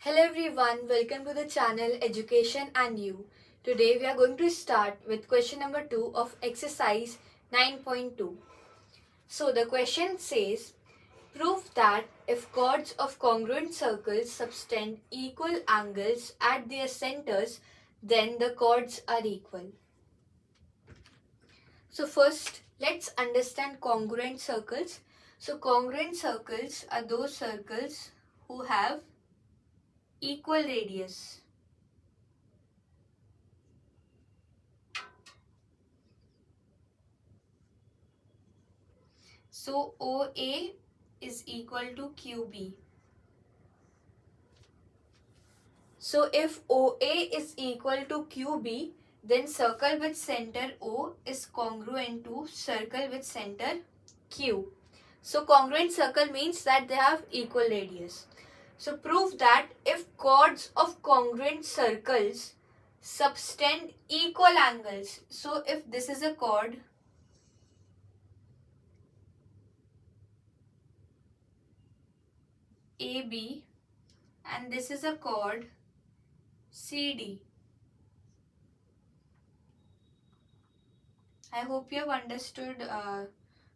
Hello everyone, welcome to the channel Education and You. Today we are going to start with question number 2 of exercise 9.2. So the question says, prove that if chords of congruent circles subtend equal angles at their centers, then the chords are equal. So first, let's understand congruent circles. So congruent circles are those circles who have equal radius. So OA is equal to QB. So if OA is equal to QB, then circle with center O is congruent to circle with center Q. So congruent circle means that they have equal radius. So prove that if chords of congruent circles subtend equal angles. So if this is a chord AB and this is a chord CD. I hope you have understood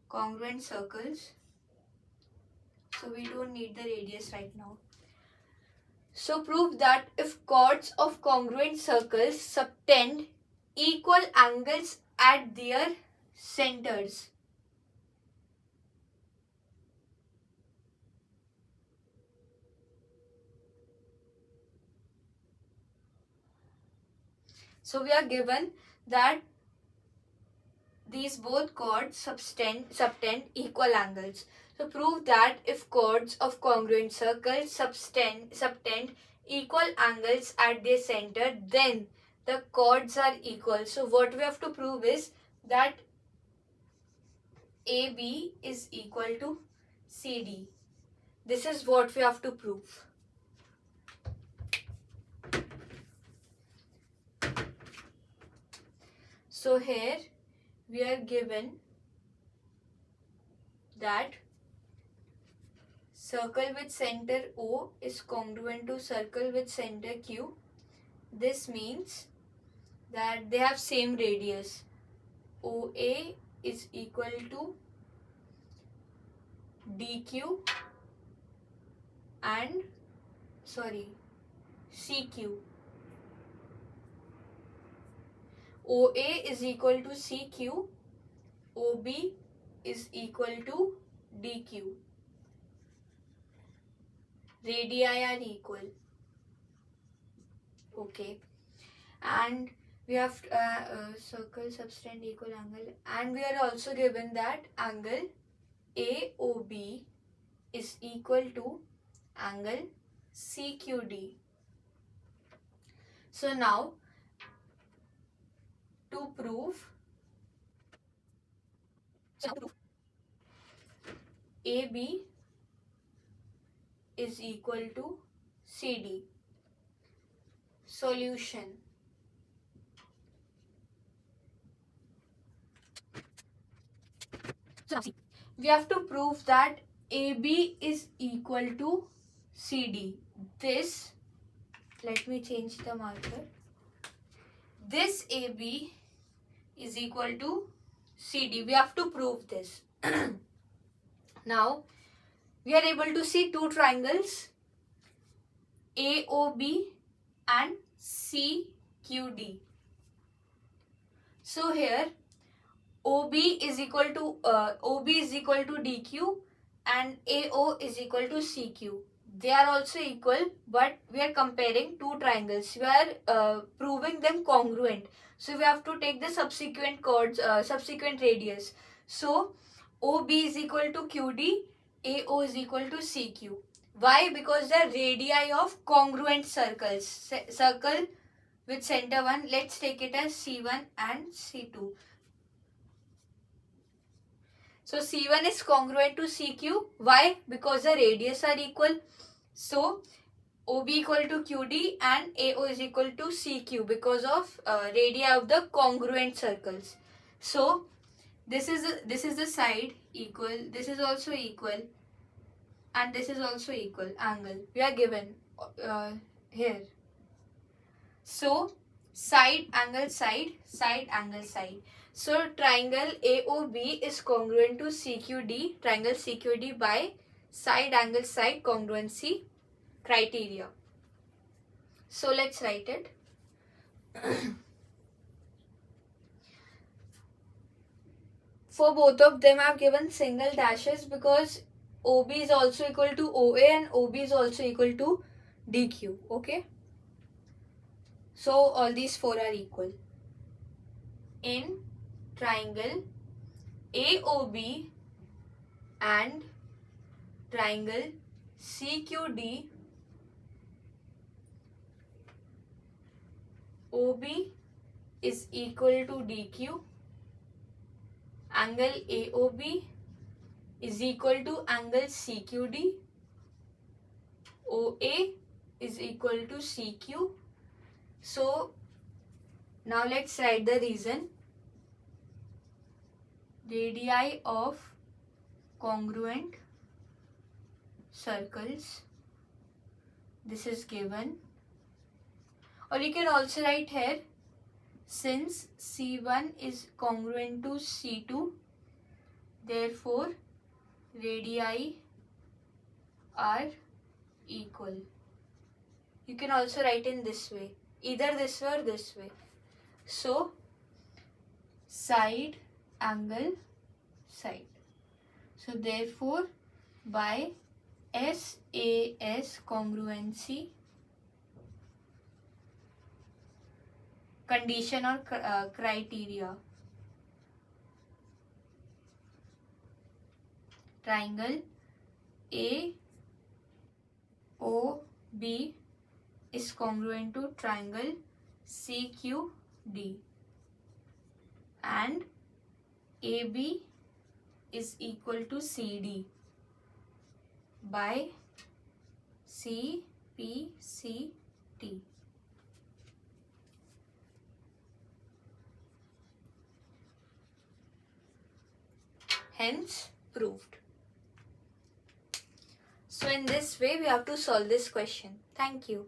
congruent circles. So we don't need the radius right now. So prove that if chords of congruent circles subtend equal angles at their centers. So we are given that these both chords subtend equal angles. So prove that if chords of congruent circles subtend equal angles at their center, then the chords are equal. So what we have to prove is that AB is equal to CD. This is what we have to prove. So here we are given that circle with center O is congruent to circle with center Q. This means that they have same radius. OA is equal to DQ and CQ. OA is equal to CQ. OB is equal to DQ. Radii are equal. Okay. And we have circle subtend equal angle, and we are also given that angle AOB is equal to angle CQD. So now to prove AB is equal to CD. Solution. So now see, we have to prove that AB is equal to CD. This, let me change the marker. This AB is equal to CD. We have to prove this. Now, we are able to see two triangles, AOB and CQD. So here, OB is equal to DQ and AO is equal to CQ. They are also equal, but we are comparing two triangles. We are proving them congruent. So we have to take the subsequent chords, subsequent radius. So OB is equal to QD, AO is equal to CQ. Why? Because they are radii of congruent circles. Circle with center 1, let's take it as C1 and C2. So C1 is congruent to CQ. Why? Because the radius are equal. So OB equal to QD and AO is equal to CQ because of radii of the congruent circles. So this is the side equal. This is also equal. and this is also equal angle. We are given here. So side angle side, side angle side. So triangle AOB is congruent to CQD, triangle CQD by side angle side congruency criteria. So let's write it. For both of them, I've given single dashes because OB is also equal to OA and OB is also equal to DQ. Okay. So all these four are equal. In triangle AOB and triangle CQD, OB is equal to DQ, angle AOB is equal to angle CQD, OA is equal to CQ. So now let's write the reason. Radii of congruent circles, this is given, or you can also write here, since C1 is congruent to C2, therefore radii are equal. You can also write in this way, either this way or this way. So side angle side. So therefore by SAS congruency condition or criteria, triangle AOB is congruent to triangle CQD and AB is equal to CD by CPCT. Hence proved. So in this way we have to solve this question. Thank you.